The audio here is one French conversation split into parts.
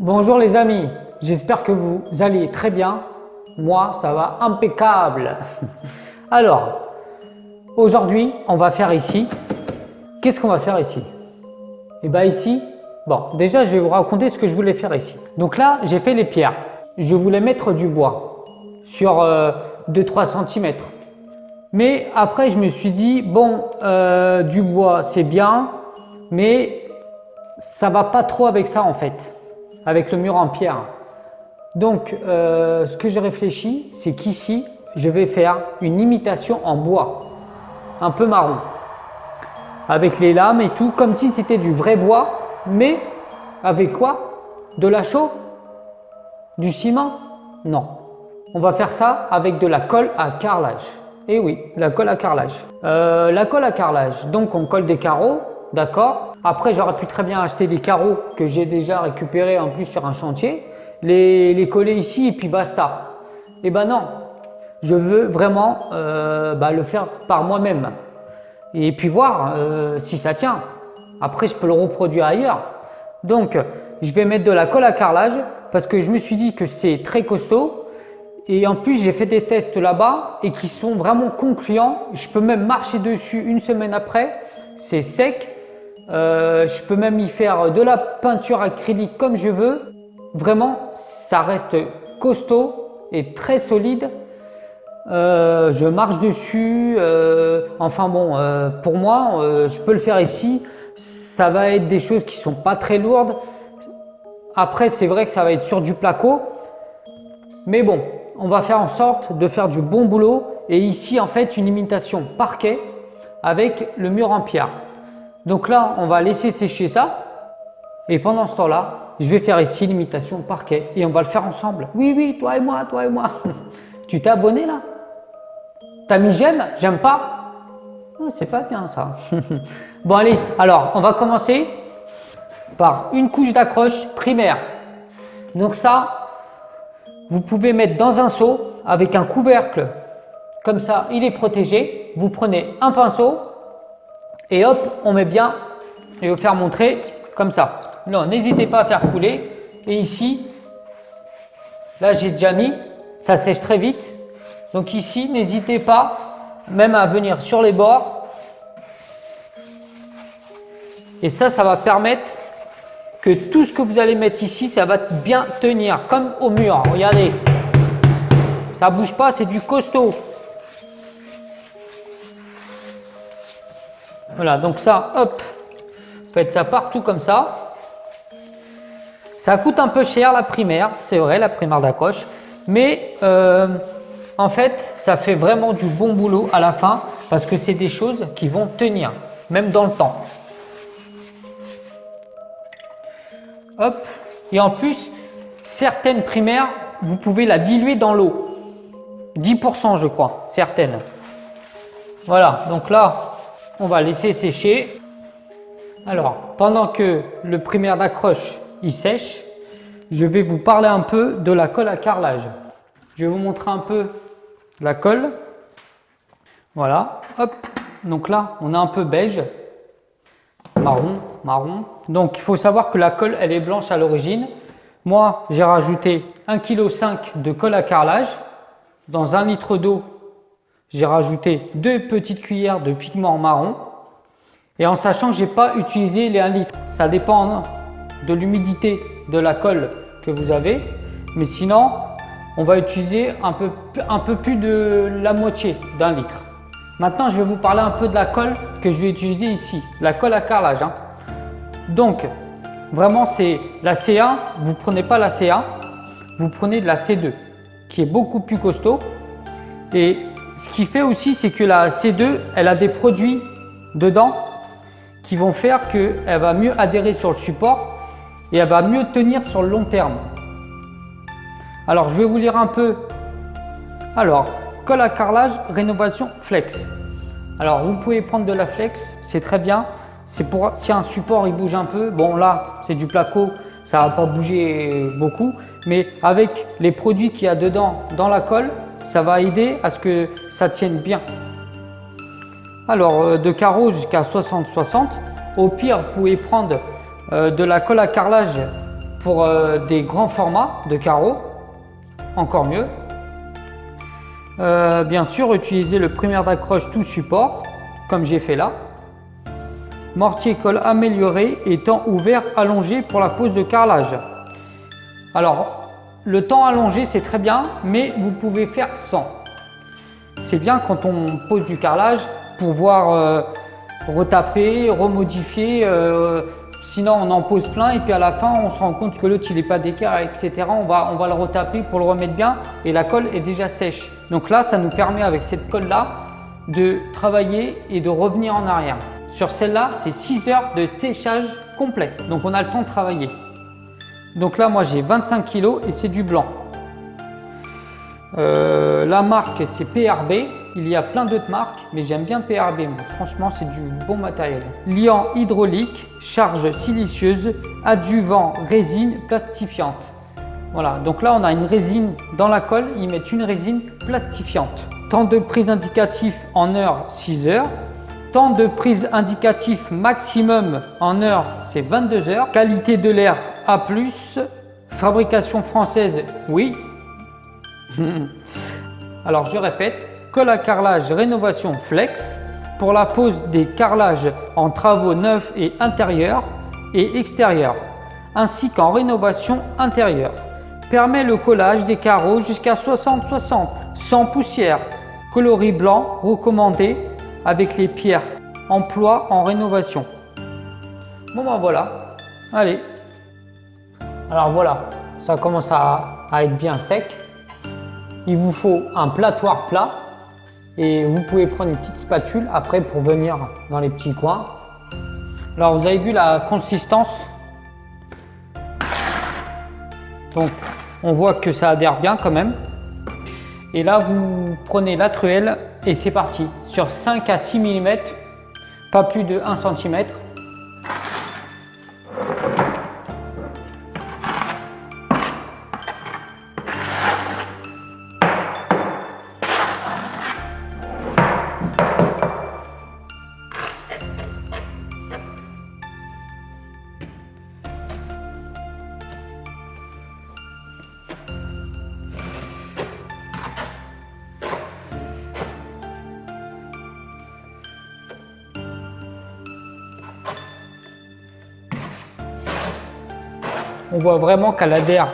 Bonjour les amis, j'espère que vous allez très bien. Moi, ça va impeccable. Alors, aujourd'hui, on va faire ici. Qu'est-ce qu'on va faire ici? Et bien ici, bon, déjà je vais vous raconter ce que je voulais faire ici. Donc là, j'ai fait les pierres. Je voulais mettre du bois sur 2-3 cm. Mais après, je me suis dit, bon, du bois, c'est bien, mais ça va pas trop avec ça en fait, avec le mur en pierre. Donc, ce que j'ai réfléchi, c'est qu'ici, je vais faire une imitation en bois, un peu marron, avec les lames et tout, comme si c'était du vrai bois, mais avec quoi? De la chaux? Du ciment? Non. On va faire ça avec de la colle à carrelage. Et oui, la colle à carrelage. La colle à carrelage, donc on colle des carreaux, d'accord? Après, j'aurais pu très bien acheter des carreaux que j'ai déjà récupérés en plus sur un chantier, les coller ici et puis basta. Et ben non, je veux vraiment le faire par moi-même. Et puis voir si ça tient. Après, je peux le reproduire ailleurs. Donc, je vais mettre de la colle à carrelage parce que je me suis dit que c'est très costaud. Et en plus, j'ai fait des tests là-bas et qui sont vraiment concluants. Je peux même marcher dessus une semaine après. C'est sec. Je peux même y faire de la peinture acrylique comme je veux. Vraiment, ça reste costaud et très solide. Je marche dessus. Enfin bon, pour moi, je peux le faire ici. Ça va être des choses qui sont pas très lourdes. Après, c'est vrai que ça va être sur du placo. Mais bon, on va faire en sorte de faire du bon boulot. Et ici, en fait, une imitation parquet avec le mur en pierre. Donc là, on va laisser sécher ça. Et pendant ce temps-là, je vais faire ici l'imitation parquet. Et on va le faire ensemble. Oui, oui, toi et moi, toi et moi. Tu t'es abonné là? T'as mis j'aime? J'aime pas? Oh, c'est pas bien ça. Bon allez, alors on va commencer par une couche d'accroche primaire. Donc ça, vous pouvez mettre dans un seau avec un couvercle. Comme ça, il est protégé. Vous prenez un pinceau et hop, on met bien. Je vais vous faire montrer comme ça. Non, n'hésitez pas à faire couler. Et ici, là j'ai déjà mis, ça sèche très vite. Donc ici, n'hésitez pas même à venir sur les bords. Et ça va permettre que tout ce que vous allez mettre ici, ça va bien tenir, comme au mur. Regardez, ça bouge pas, c'est du costaud. Voilà, donc ça, hop, faites ça partout comme ça. Ça coûte un peu cher la primaire, c'est vrai, la primaire d'accroche. Mais en fait, ça fait vraiment du bon boulot à la fin parce que c'est des choses qui vont tenir, même dans le temps. Hop. Et en plus, certaines primaires, vous pouvez la diluer dans l'eau. 10% je crois, certaines. Voilà, donc là, on va laisser sécher. Alors, pendant que le primaire d'accroche il sèche, je vais vous parler un peu de la colle à carrelage. Je vais vous montrer un peu la colle. Voilà, hop. Donc là, on a un peu beige, marron. Donc, il faut savoir que la colle, elle est blanche à l'origine. Moi, j'ai rajouté 1,5 kg de colle à carrelage. Dans 1 litre d'eau, j'ai rajouté 2 petites cuillères de pigment marron. Et en sachant que je n'ai pas utilisé les 1 litre. Ça dépend de l'humidité de la colle que vous avez. Mais sinon, on va utiliser un peu plus de la moitié d'1 litre. Maintenant, je vais vous parler un peu de la colle que je vais utiliser ici. La colle à carrelage. Donc, vraiment, c'est la C1. Vous ne prenez pas la C1, vous prenez de la C2 qui est beaucoup plus costaud. Et ce qui fait aussi, c'est que la C2, elle a des produits dedans qui vont faire qu'elle va mieux adhérer sur le support et elle va mieux tenir sur le long terme. Alors, je vais vous lire un peu. Alors, colle à carrelage, rénovation flex. Alors, vous pouvez prendre de la flex, c'est très bien. C'est pour si un support il bouge un peu. Bon, là, c'est du placo, ça va pas bouger beaucoup. Mais avec les produits qu'il y a dedans dans la colle, ça va aider à ce que ça tienne bien. Alors, de carreaux jusqu'à 60-60. Au pire, vous pouvez prendre de la colle à carrelage Pour des grands formats de carreaux, encore mieux. Bien sûr, utiliser le primaire d'accroche tout support, comme j'ai fait là. Mortier colle amélioré et temps ouvert allongé pour la pose de carrelage. Alors, le temps allongé c'est très bien, mais vous pouvez faire sans. C'est bien quand on pose du carrelage, pouvoir retaper, remodifier, sinon on en pose plein et puis à la fin on se rend compte que l'autre il n'est pas d'équerre, etc. On va le retaper pour le remettre bien et la colle est déjà sèche. Donc là ça nous permet avec cette colle là de travailler et de revenir en arrière. Sur celle-là c'est 6 heures de séchage complet, donc on a le temps de travailler. Donc là moi j'ai 25 kg et c'est du blanc. La marque c'est PRB, il y a plein d'autres marques mais j'aime bien PRB, moi. Franchement c'est du bon matériel. Liant hydraulique, charge silicieuse, adjuvant, résine plastifiante. Voilà, donc là on a une résine dans la colle, ils mettent une résine plastifiante. Temps de prise indicatif en heure 6 heures. Temps de prise indicatif maximum en heure c'est 22 heures. Qualité de l'air A+, fabrication française oui. Alors je répète, colle à carrelage rénovation flex pour la pose des carrelages en travaux neufs et intérieurs et extérieurs, ainsi qu'en rénovation intérieure. Permet le collage des carreaux jusqu'à 60-60 sans poussière. Coloris blanc recommandé avec les pierres. Emploi en rénovation. Bon ben voilà, allez. Alors voilà, ça commence à être bien sec. Il vous faut un platoir plat et vous pouvez prendre une petite spatule après pour venir dans les petits coins. Alors vous avez vu la consistance, donc on voit que ça adhère bien quand même. Et là vous prenez la truelle et c'est parti sur 5 à 6 mm, pas plus de 1 cm. On voit vraiment qu'elle adhère.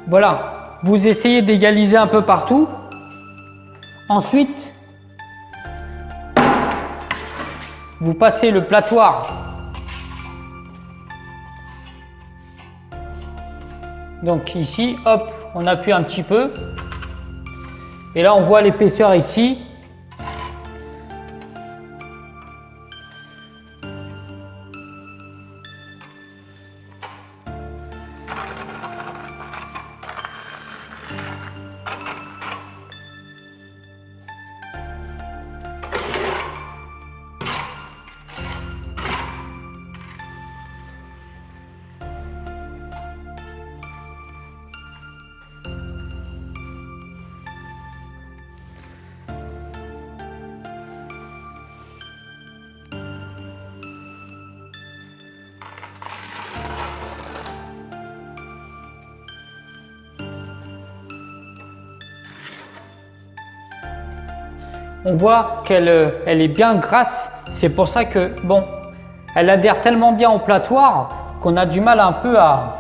Voilà, vous essayez d'égaliser un peu partout. Ensuite, vous passez le platoir. Donc ici, hop, on appuie un petit peu. Et là, on voit l'épaisseur ici. On voit qu'elle est bien grasse, c'est pour ça que, bon, elle adhère tellement bien au platoir qu'on a du mal un peu à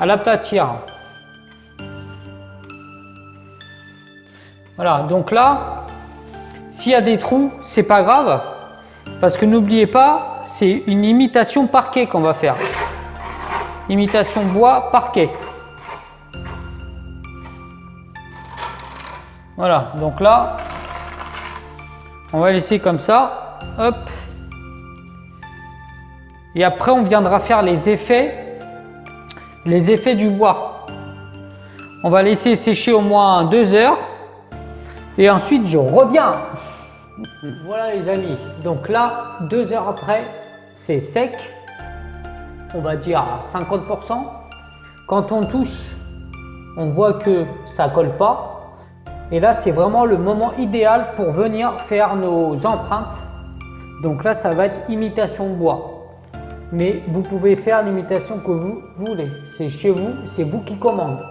l'aplatir. Voilà, donc là, s'il y a des trous, c'est pas grave, parce que n'oubliez pas, c'est une imitation parquet qu'on va faire. Imitation bois parquet. Voilà, donc là, on va laisser comme ça. Hop. Et après, on viendra faire les effets du bois. On va laisser sécher au moins 2 heures. Et ensuite, je reviens. Voilà les amis. Donc là, 2 heures après, c'est sec. On va dire à 50%. Quand on touche, on voit que ça colle pas. Et là, c'est vraiment le moment idéal pour venir faire nos empreintes. Donc là, ça va être imitation bois. Mais vous pouvez faire l'imitation que vous voulez. C'est chez vous, c'est vous qui commandez.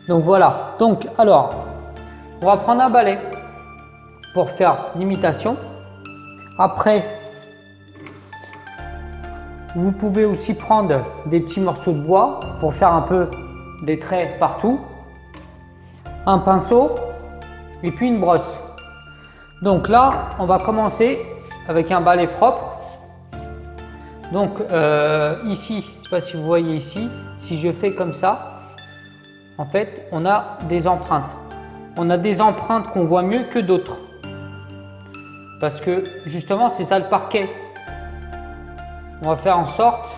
Donc voilà. Donc alors, on va prendre un balai pour faire l'imitation. Après, vous pouvez aussi prendre des petits morceaux de bois pour faire un peu des traits partout. Un pinceau et puis une brosse. Donc là, on va commencer avec un balai propre. Donc ici, je ne sais pas si vous voyez ici, si je fais comme ça, en fait, on a des empreintes. On a des empreintes qu'on voit mieux que d'autres. Parce que justement, c'est ça le parquet. On va faire en sorte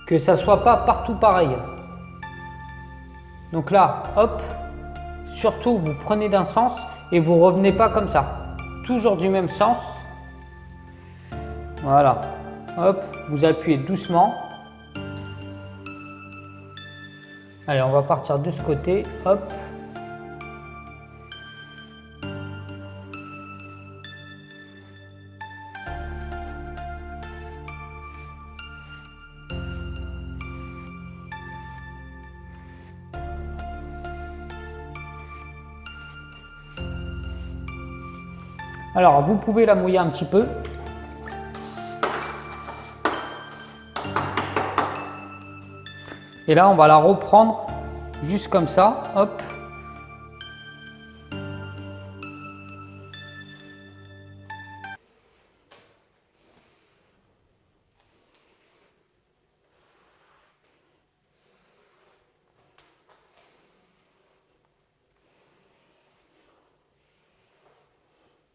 que ça ne soit pas partout pareil. Donc là, hop, surtout vous prenez d'un sens et vous revenez pas comme ça. Toujours du même sens. Voilà. Hop, vous appuyez doucement. Allez, on va partir de ce côté. Hop. Alors, vous pouvez la mouiller un petit peu. Et là, on va la reprendre juste comme ça. Hop.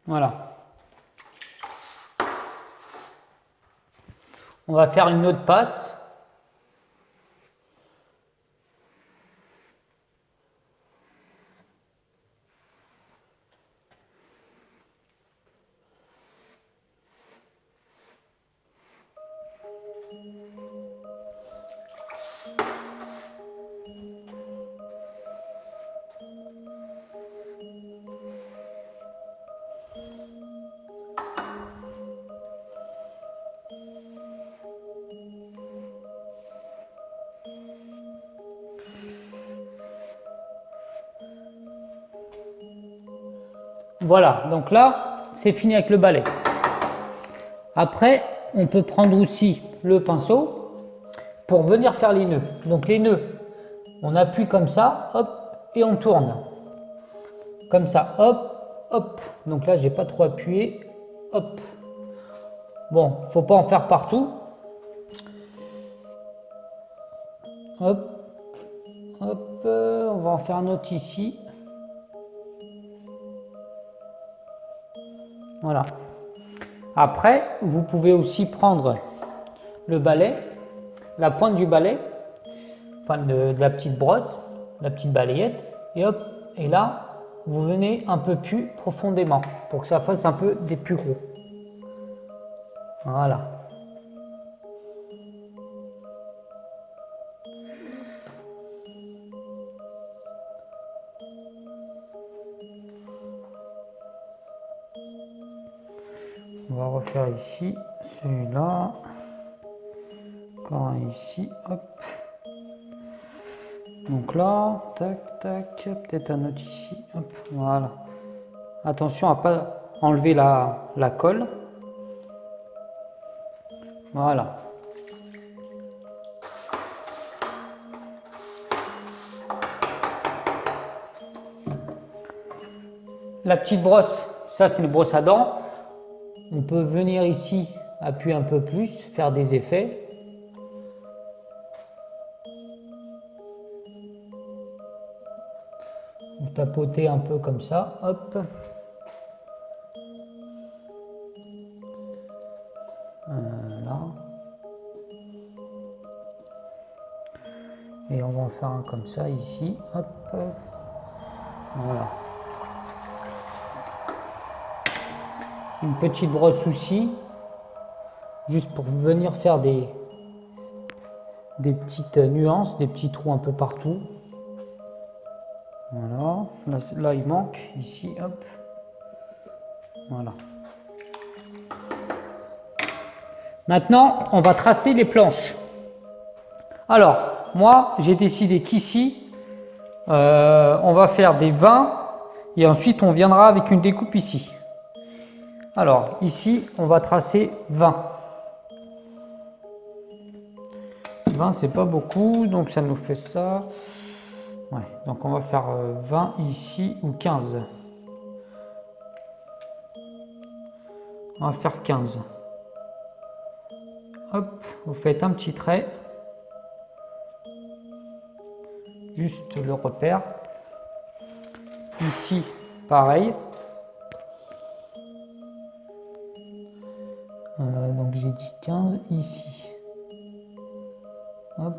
Voilà. On va faire une autre passe. Voilà, donc là, c'est fini avec le balai. Après, on peut prendre aussi le pinceau pour venir faire les nœuds. Donc les nœuds, on appuie comme ça, hop, et on tourne. Comme ça, hop, hop. Donc là, j'ai pas trop appuyé, hop. Bon, faut pas en faire partout. Hop, hop, on va en faire un autre ici. Voilà. Après, vous pouvez aussi prendre le balai, la pointe du balai, enfin de la petite brosse, la petite balayette, et hop, et là, vous venez un peu plus profondément pour que ça fasse un peu des plus gros. Voilà. On va refaire ici, celui-là, encore un ici, hop. Donc là, tac, tac, peut-être un autre ici, hop, voilà. Attention à pas enlever la colle. Voilà. La petite brosse, ça c'est une brosse à dents. On peut venir ici, appuyer un peu plus, faire des effets. Vous tapotez un peu comme ça, hop. Là. Et on va en faire un comme ça ici, hop. Voilà. Une petite brosse aussi, juste pour venir faire des petites nuances, des petits trous un peu partout. Voilà, là il manque, ici, hop. Voilà. Maintenant, on va tracer les planches. Alors, moi, j'ai décidé qu'ici, on va faire des 20 et ensuite on viendra avec une découpe ici. Alors, ici, on va tracer 20. 20, c'est pas beaucoup, donc ça nous fait ça. Ouais, donc on va faire 20 ici ou 15. On va faire 15. Hop, vous faites un petit trait. Juste le repère. Ici, pareil. Donc j'ai dit 15 ici. Hop.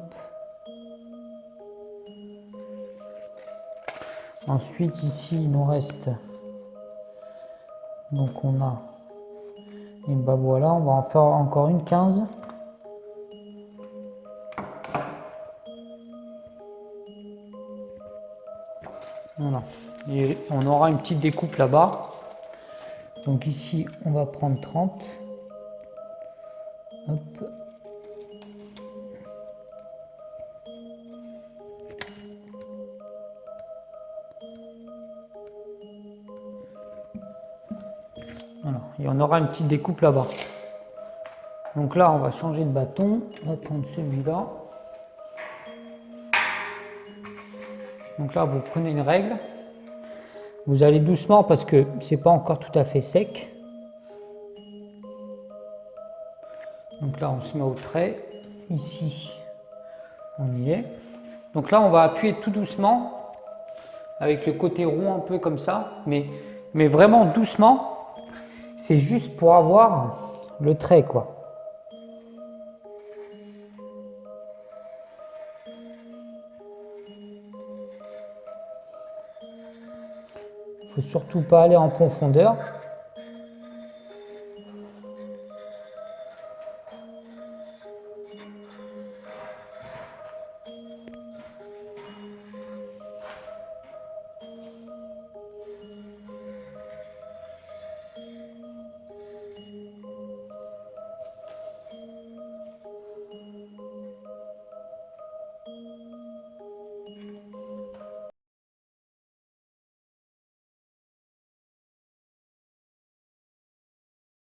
Ensuite ici il nous reste, donc on a, et ben voilà, on va en faire encore une 15. Voilà, et on aura une petite découpe là-bas. Donc ici on va prendre 30. Hop. Voilà, et on aura une petite découpe là-bas. Donc là, on va changer de bâton. On va prendre celui-là. Donc là, vous prenez une règle. Vous allez doucement parce que c'est pas encore tout à fait sec. Donc là, on se met au trait. Ici, on y est. Donc là, on va appuyer tout doucement avec le côté rond un peu comme ça, mais vraiment doucement. C'est juste pour avoir le trait, quoi. Il ne faut surtout pas aller en profondeur.